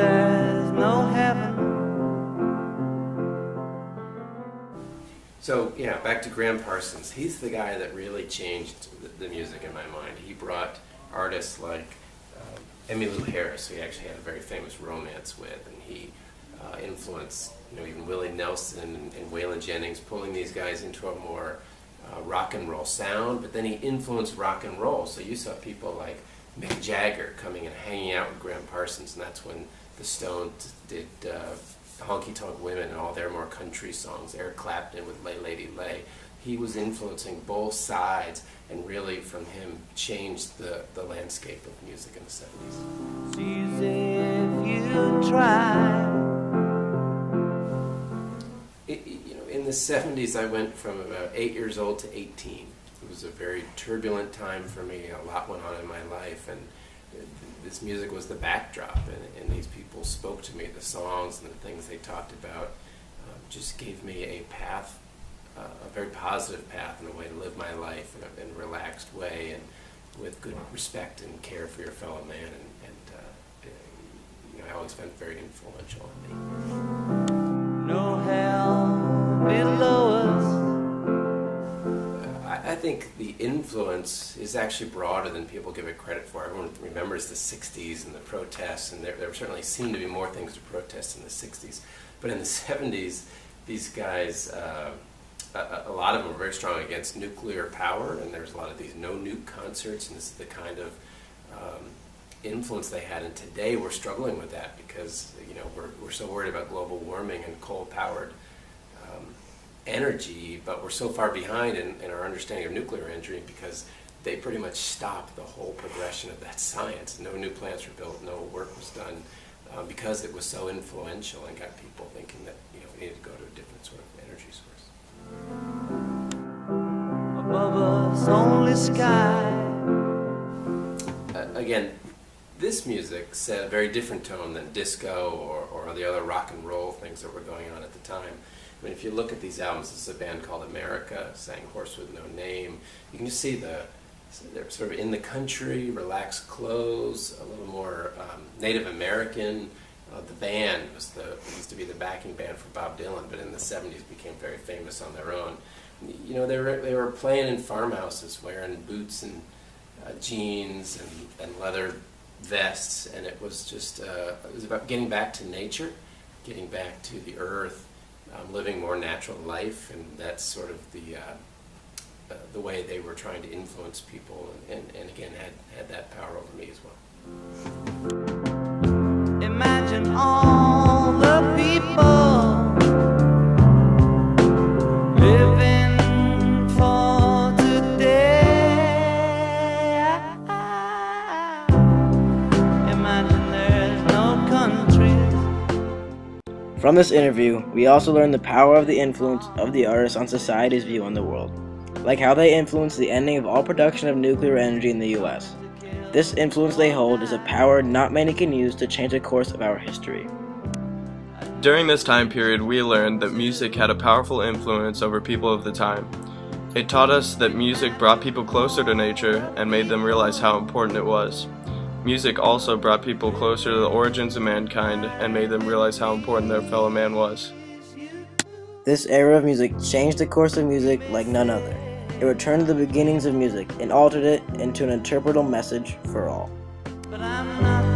there's no heaven. So, yeah, back to Graham Parsons. He's the guy that really changed the music in my mind. He brought artists like Emmylou Harris, who he actually had a very famous romance with, and he influenced, even Willie Nelson and Waylon Jennings, pulling these guys into a more rock and roll sound. But then he influenced rock and roll. So you saw people like Mick Jagger coming and hanging out with Graham Parsons, and that's when the Stones did Honky Tonk Women and all their more country songs. Eric Clapton with Lay Lady Lay. He was influencing both sides, and really from him changed the landscape of music in the 70s. Sees if you try. In the 70s, I went from about 8 years old to 18. It was a very turbulent time for me. A lot went on in my life, and this music was the backdrop, and these people spoke to me. The songs and the things they talked about just gave me a path, a very positive path and a way to live my life in a relaxed way and with good respect and care for your fellow man. And I always found it very influential on me. No hell below us. I think the influence is actually broader than people give it credit for. Everyone remembers the 60s and the protests, and there certainly seemed to be more things to protest in the 60s. But in the 70s, these guys, a lot of them were very strong against nuclear power, and there's a lot of these no-nuke concerts, and this is the kind of influence they had. And today we're struggling with that because we're so worried about global warming and coal-powered energy, but we're so far behind in our understanding of nuclear energy because they pretty much stopped the whole progression of that science. No new plants were built, no work was done because it was so influential and got people thinking that we needed to go to a different sort of energy source. Above us only sky. Again, this music set a very different tone than disco or the other rock and roll things that were going on at the time. I mean, if you look at these albums, this is a band called America, sang Horse with No Name. You can just see they're sort of in the country, relaxed clothes, a little more Native American. The band used to be the backing band for Bob Dylan, but in the 70s became very famous on their own. They were playing in farmhouses, wearing boots and jeans and leather vests, and it was just it was about getting back to nature, getting back to the earth, living more natural life, and that's sort of the way they were trying to influence people, and again had that power over me as well. Imagine all the people living for today. Imagine there's no countries. From this interview, we also learned the power of the influence of the artists on society's view on the world, like how they influenced the ending of all production of nuclear energy in the U.S. This influence they hold is a power not many can use to change the course of our history. During this time period, we learned that music had a powerful influence over people of the time. It taught us that music brought people closer to nature and made them realize how important it was. Music also brought people closer to the origins of mankind and made them realize how important their fellow man was. This era of music changed the course of music like none other. It returned to the beginnings of music and altered it into an interpretable message for all. But I'm not